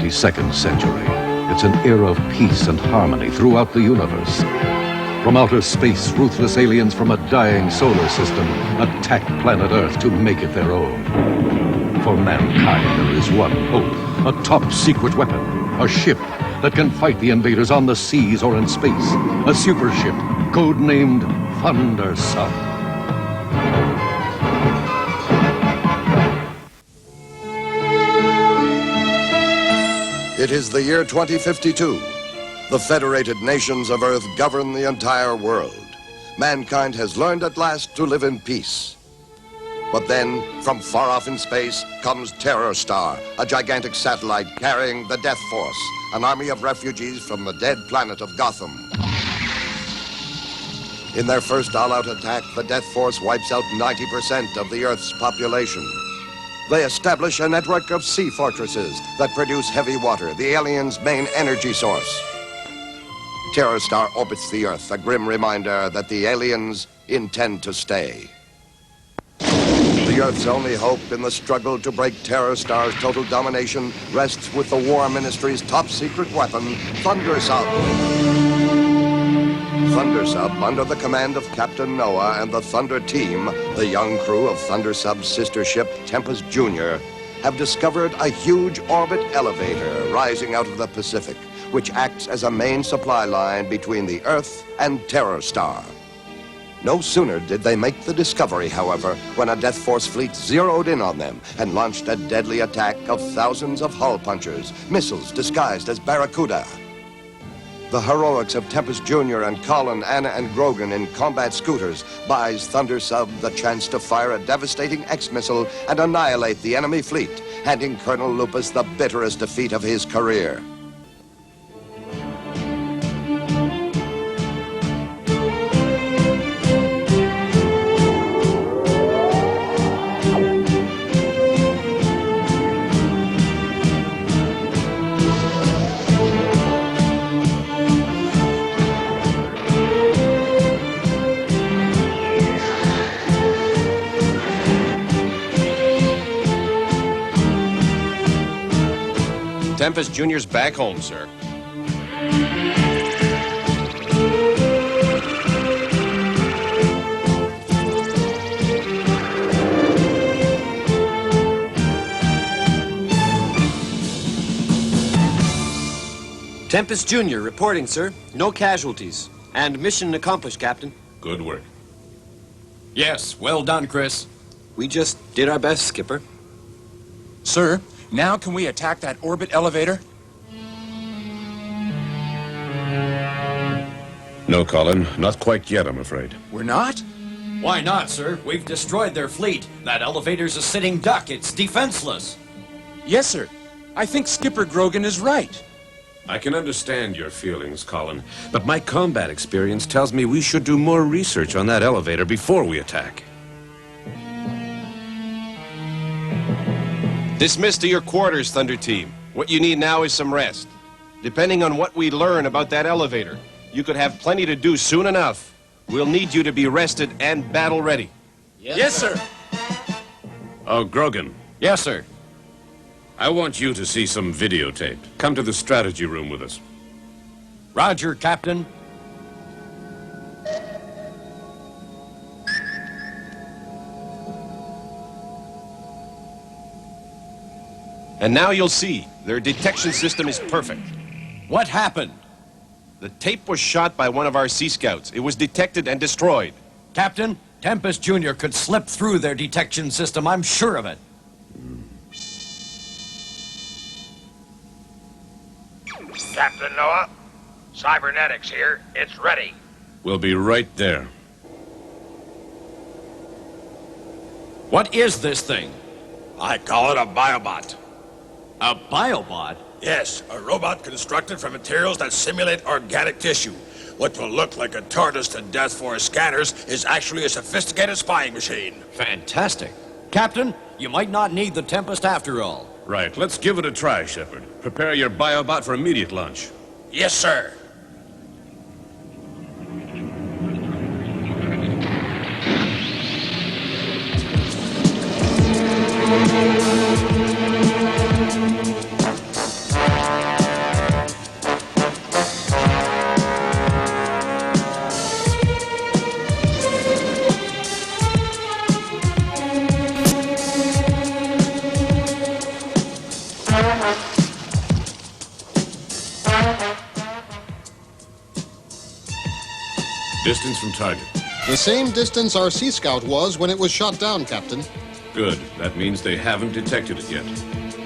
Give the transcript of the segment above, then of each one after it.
22nd century. It's an era of peace and harmony throughout the universe. From outer space, ruthless aliens from a dying solar system attack planet Earth to make it their own. For mankind, there is one hope, a top-secret weapon, a ship that can fight the invaders on the seas or in space, a super ship codenamed Thundersub. It is the year 2052. The federated nations of Earth govern the entire world. Mankind has learned at last to live in peace. But then, from far off in space, comes Terror Star, a gigantic satellite carrying the Death Force, an army of refugees from the dead planet of Gotham. In their first all-out attack, the Death Force wipes out 90% of the Earth's population. They establish a network of sea fortresses that produce heavy water, the aliens' main energy source. Terror Star orbits the Earth, a grim reminder that the aliens intend to stay. The Earth's only hope in the struggle to break Terror Star's total domination rests with the War Ministry's top-secret weapon, Thundersub. Thundersub, under the command of Captain Noah and the Thunder Team, the young crew of Thundersub's sister ship, Tempest Jr., have discovered a huge orbit elevator rising out of the Pacific, which acts as a main supply line between the Earth and Terror Star. No sooner did they make the discovery, however, when a Death Force fleet zeroed in on them and launched a deadly attack of thousands of hull punchers, missiles disguised as Barracuda. The heroics of Tempest Jr. and Colin, Anna, and Grogan in combat scooters buys Thundersub the chance to fire a devastating X-missile and annihilate the enemy fleet, handing Colonel Lupus the bitterest defeat of his career. Tempest Jr.'s back home, sir. Tempest Jr. reporting, sir. No casualties. And mission accomplished, Captain. Good work. Yes, well done, Chris. We just did our best, Skipper. Sir, now can we attack that orbit elevator? No, Colin, not quite yet, I'm afraid. We're not? Why not, sir? We've destroyed their fleet. That elevator's a sitting duck. It's defenseless. Yes, sir. I think Skipper Grogan is right. I can understand your feelings, Colin, but my combat experience tells me we should do more research on that elevator before we attack. Dismissed to your quarters, Thunder Team. What you need now is some rest. Depending on what we learn about that elevator, you could have plenty to do soon enough. We'll need you to be rested and battle ready. Yes, sir. Oh, Grogan. Yes, sir. I want you to see some videotape. Come to the strategy room with us. Roger, Captain. And now you'll see, their detection system is perfect. What happened? The tape was shot by one of our Sea Scouts. It was detected and destroyed. Captain, Tempest Jr. could slip through their detection system. I'm sure of it. Captain Noah, cybernetics here. It's ready. We'll be right there. What is this thing? I call it a biobot. A biobot? Yes, a robot constructed from materials that simulate organic tissue. What will look like a TARDIS to Death Force scanners is actually a sophisticated spying machine. Fantastic. Captain, you might not need the Tempest after all. Right, let's give it a try, Shepard. Prepare your biobot for immediate launch. Yes, sir. Distance from target. The same distance our Sea Scout was when it was shot down, Captain. Good. That means they haven't detected it yet.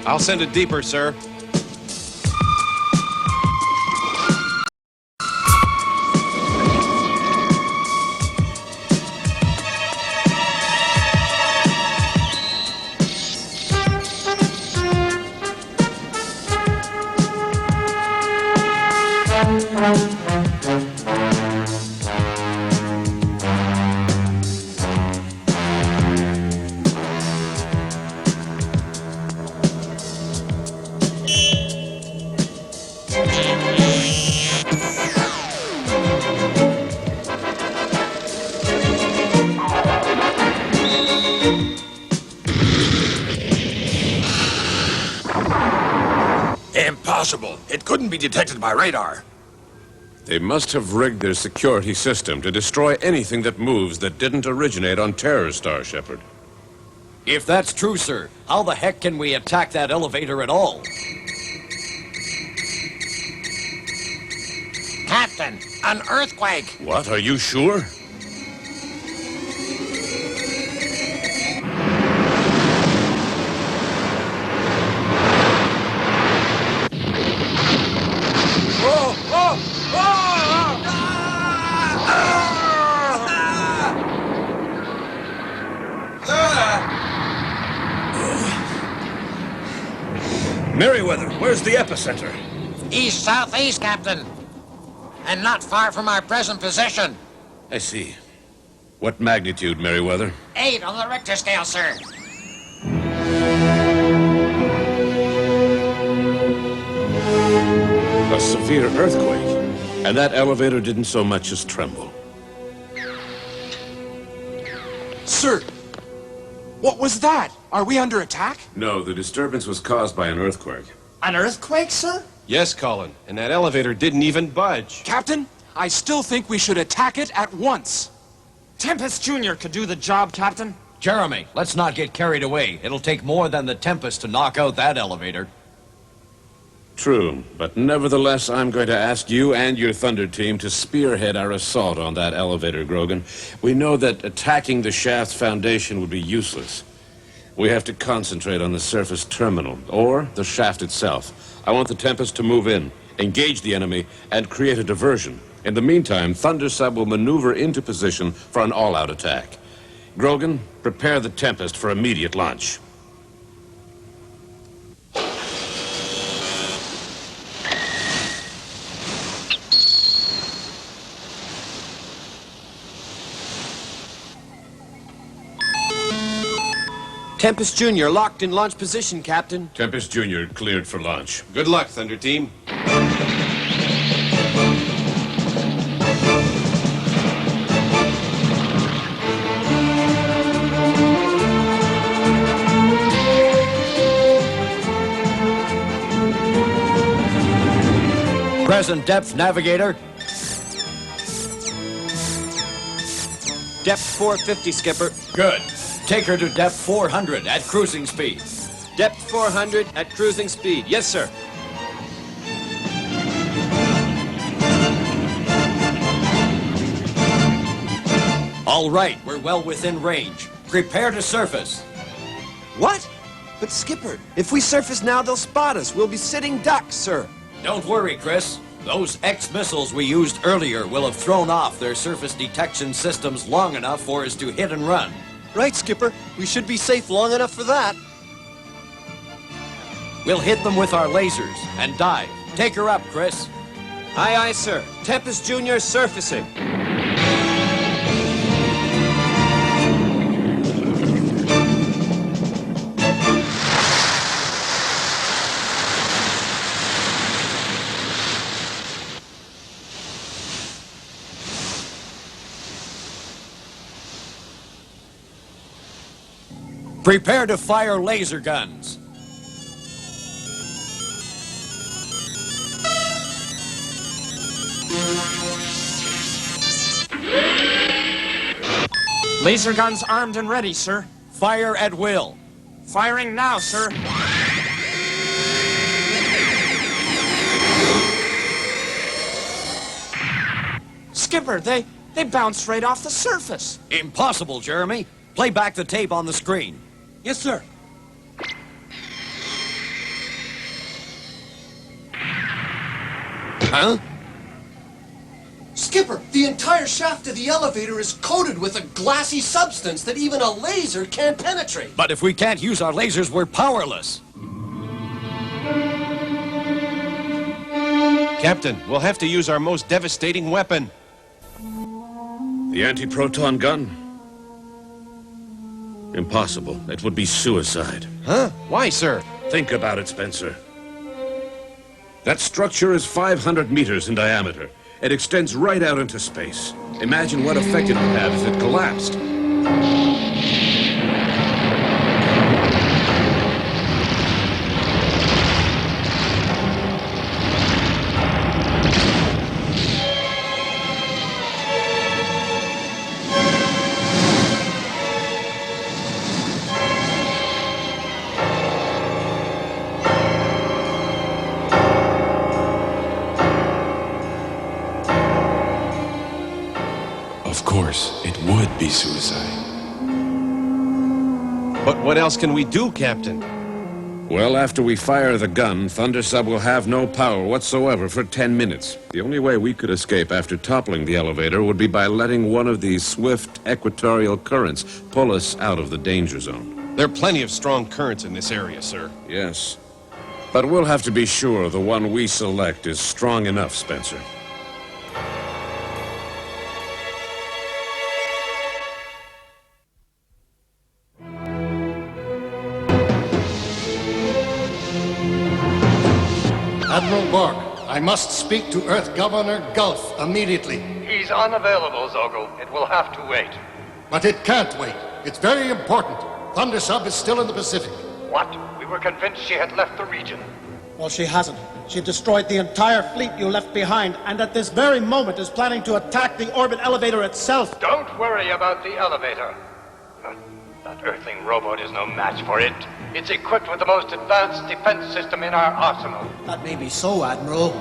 I'll send it deeper, sir. Impossible. It couldn't be detected by radar. They must have rigged their security system to destroy anything that moves that didn't originate on Terror Star, Shepard. If that's true, sir, how the heck can we attack that elevator at all? Captain, an earthquake. What? Are you sure? Merriweather, where's the epicenter? East-southeast, Captain. And not far from our present position. I see. What magnitude, Merriweather? 8 on the Richter scale, sir. A severe earthquake. And that elevator didn't so much as tremble. Sir, what was that? Are we under attack? No, the disturbance was caused by an earthquake. An earthquake, sir? Yes, Colin, and that elevator didn't even budge. Captain, I still think we should attack it at once. Tempest Jr. could do the job, Captain. Jeremy, let's not get carried away. It'll take more than the Tempest to knock out that elevator. True, but nevertheless, I'm going to ask you and your Thunder team to spearhead our assault on that elevator, Grogan. We know that attacking the shaft's foundation would be useless. We have to concentrate on the surface terminal, or the shaft itself. I want the Tempest to move in, engage the enemy, and create a diversion. In the meantime, Thundersub will maneuver into position for an all-out attack. Grogan, prepare the Tempest for immediate launch. Tempest Jr. locked in launch position, Captain. Tempest Jr. cleared for launch. Good luck, Thunder Team. Present depth, navigator. Depth 450, Skipper. Good. Take her to depth 400 at cruising speed. Depth 400 at cruising speed. Yes, sir. All right, we're well within range. Prepare to surface. What? But Skipper, if we surface now, they'll spot us. We'll be sitting ducks, sir. Don't worry, Chris. Those X-missiles we used earlier will have thrown off their surface detection systems long enough for us to hit and run. Right, Skipper. We should be safe long enough for that. We'll hit them with our lasers and dive. Take her up, Chris. Aye, aye, sir. Tempest Jr. surfacing. Prepare to fire laser guns. Laser guns armed and ready, sir. Fire at will. Firing now, sir. Skipper, they bounced right off the surface. Impossible, Jeremy. Play back the tape on the screen. Yes, sir. Huh? Skipper, the entire shaft of the elevator is coated with a glassy substance that even a laser can't penetrate. But if we can't use our lasers, we're powerless. Captain, we'll have to use our most devastating weapon. The anti-proton gun? Impossible. It would be suicide. Huh? Why, sir? Think about it, Spencer. That structure is 500 meters in diameter. It extends right out into space. Imagine what effect it would have if it collapsed. Of course, it would be suicide. But what else can we do, Captain? Well, after we fire the gun, Thundersub will have no power whatsoever for 10 minutes. The only way we could escape after toppling the elevator would be by letting one of these swift equatorial currents pull us out of the danger zone. There are plenty of strong currents in this area, sir. Yes. But we'll have to be sure the one we select is strong enough, Spencer. Admiral Borg, I must speak to Earth Governor Gulf immediately. He's unavailable, Zogel. It will have to wait. But it can't wait. It's very important. Thundersub is still in the Pacific. What? We were convinced she had left the region. Well, she hasn't. She destroyed the entire fleet you left behind, and at this very moment is planning to attack the orbit elevator itself. Don't worry about the elevator. That Earthling robot is no match for it. It's equipped with the most advanced defense system in our arsenal. That may be so, Admiral.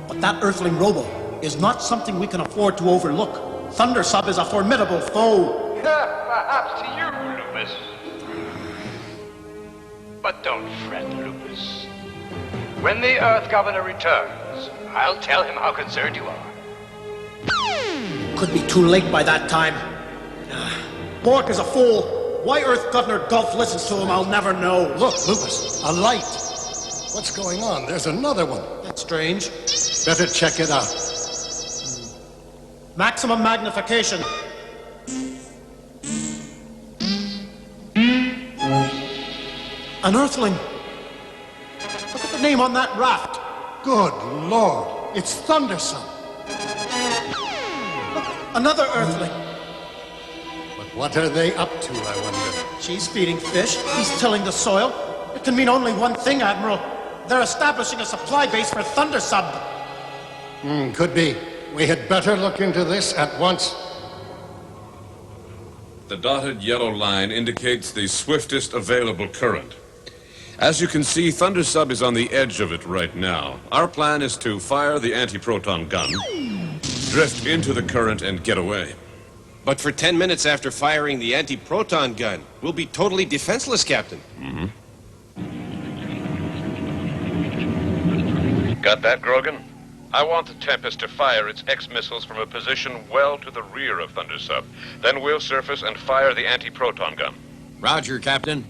But that Earthling robo is not something we can afford to overlook. Thundersub is a formidable foe. Perhaps to you, Lupus. But don't fret, Lupus. When the Earth Governor returns, I'll tell him how concerned you are. Could be too late by that time. Bork is a fool. Why Earth Governor Gulf listens to him, I'll never know. Look, Lupus, a light. What's going on? There's another one. That's strange. Better check it out. Maximum magnification. An Earthling. Look at the name on that raft. Good Lord, it's Thundersub. Look, another Earthling. But what are they up to, I wonder? She's feeding fish. He's tilling the soil. It can mean only one thing, Admiral. They're establishing a supply base for Thundersub. Could be. We had better look into this at once. The dotted yellow line indicates the swiftest available current. As you can see, Thundersub is on the edge of it right now. Our plan is to fire the anti-proton gun, drift into the current, and get away. But for 10 minutes after firing the anti-proton gun, we'll be totally defenseless, Captain. Got that, Grogan? I want the Tempest to fire its X-missiles from a position well to the rear of Thundersub. Then we'll surface and fire the anti-proton gun. Roger, Captain.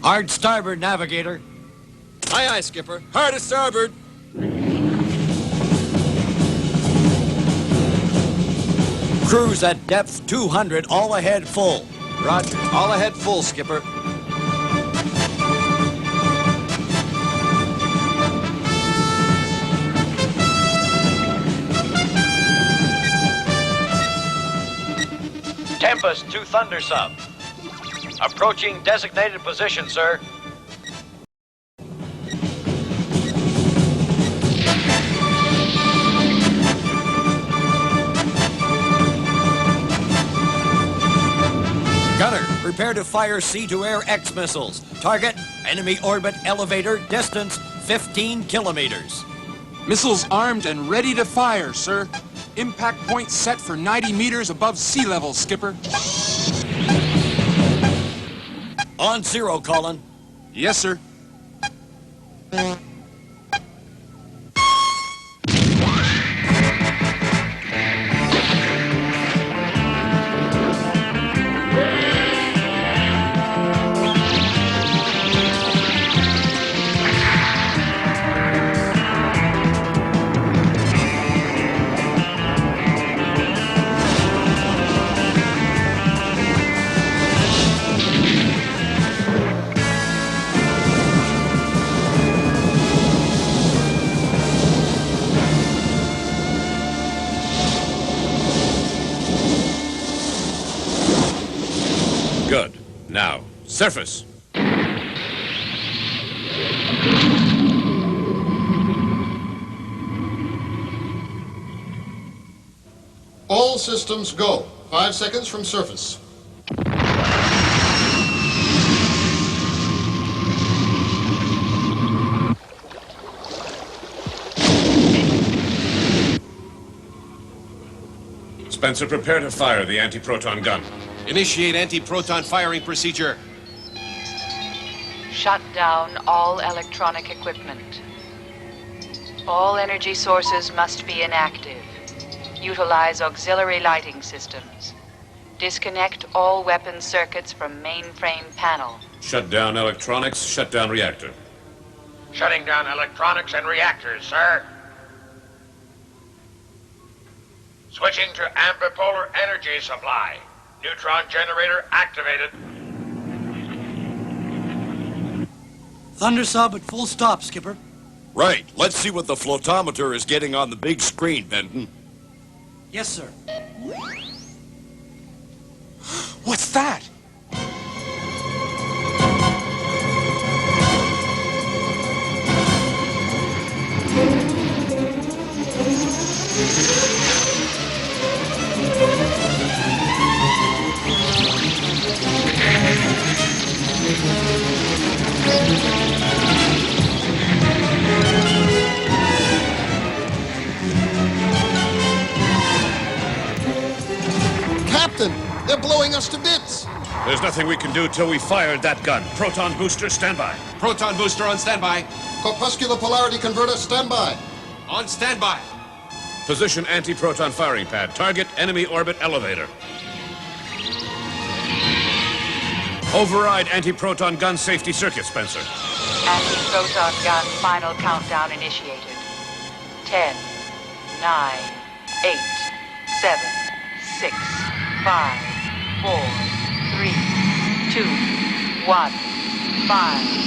Hard starboard, navigator. Aye, aye, Skipper. Hard to starboard. Cruise at depth 200, all ahead full. Roger. All ahead full, Skipper. Tempest to Thundersub. Approaching designated position, sir. Gunner, prepare to fire sea-to-air X missiles. Target, enemy orbit elevator, distance 15 kilometers. Missiles armed and ready to fire, sir. Impact point set for 90 meters above sea level, Skipper. On zero, Colin. Yes, sir. Good. Now, surface. All systems go. 5 seconds from surface. Spencer, prepare to fire the anti-proton gun. Initiate anti-proton firing procedure. Shut down all electronic equipment. All energy sources must be inactive. Utilize auxiliary lighting systems. Disconnect all weapon circuits from mainframe panel. Shut down electronics, shut down reactor. Shutting down electronics and reactors, sir. Switching to ambipolar energy supply. Neutron generator activated. Thundersub at full stop, Skipper. Right. Let's see what the flotometer is getting on the big screen, Benton. Yes, sir. What's that? Captain, they're blowing us to bits. There's nothing we can do till we fired that gun. Proton booster, standby. Proton booster on standby. Corpuscular polarity converter, standby. On standby. Position anti-proton firing pad. Target enemy orbit elevator. Override anti-proton gun safety circuit, Spencer. Anti-proton gun final countdown initiated. 10, 9, 8, 7, 6, 5, 4, 3, 2, 1, 5.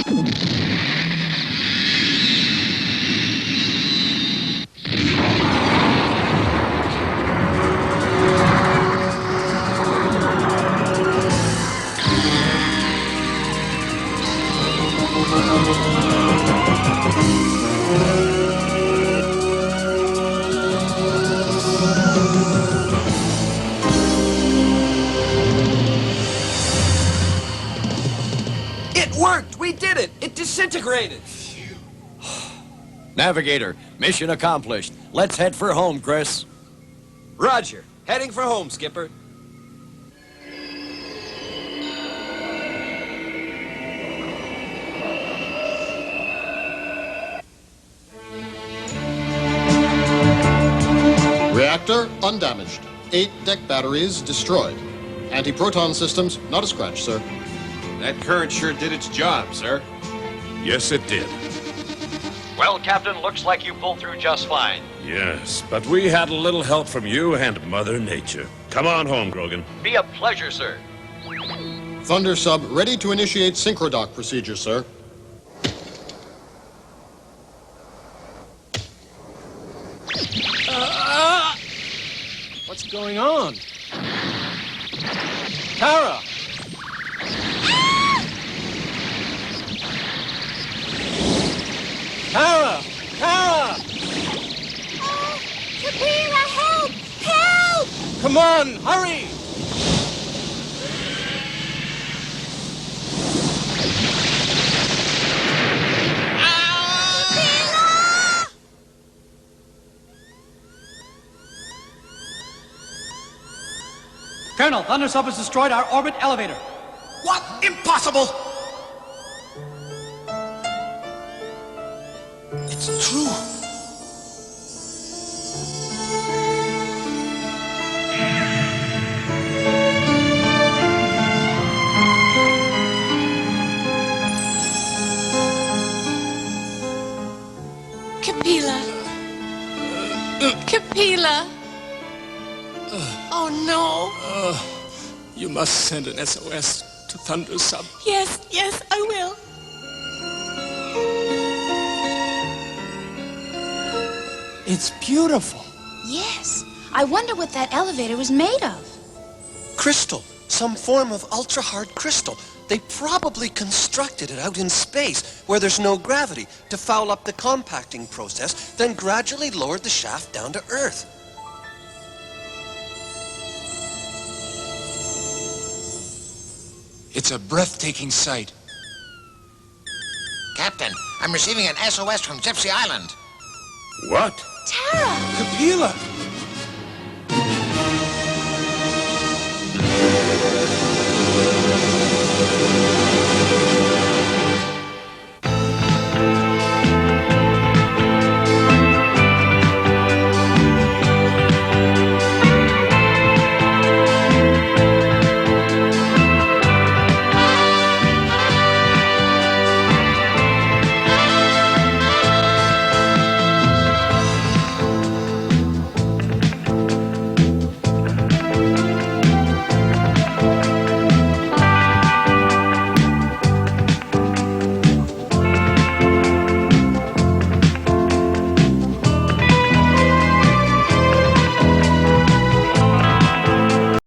It worked! We did it! It disintegrated! Navigator, mission accomplished. Let's head for home, Chris. Roger. Heading for home, Skipper. Reactor undamaged. 8 deck batteries destroyed. Anti-proton systems not a scratch, sir. That current sure did its job, sir. Yes, it did. Well, Captain, looks like you pulled through just fine. Yes, but we had a little help from you and Mother Nature. Come on home, Grogan. Be a pleasure, sir. Thundersub ready to initiate synchrodock procedure, sir. What's going on? Tara! Tara! Tara! Sabina, help! Help! Come on, hurry! Colonel, Thundersub has destroyed our orbit elevator. What? Impossible! It's true. Capilla. Capilla. Oh, no. You must send an SOS to Thundersub. Yes, yes, I will. It's beautiful. Yes. I wonder what that elevator was made of. Crystal. Some form of ultra-hard crystal. They probably constructed it out in space, where there's no gravity, to foul up the compacting process, then gradually lowered the shaft down to Earth. It's a breathtaking sight. Captain, I'm receiving an SOS from Gypsy Island. What? Tara! Capilla!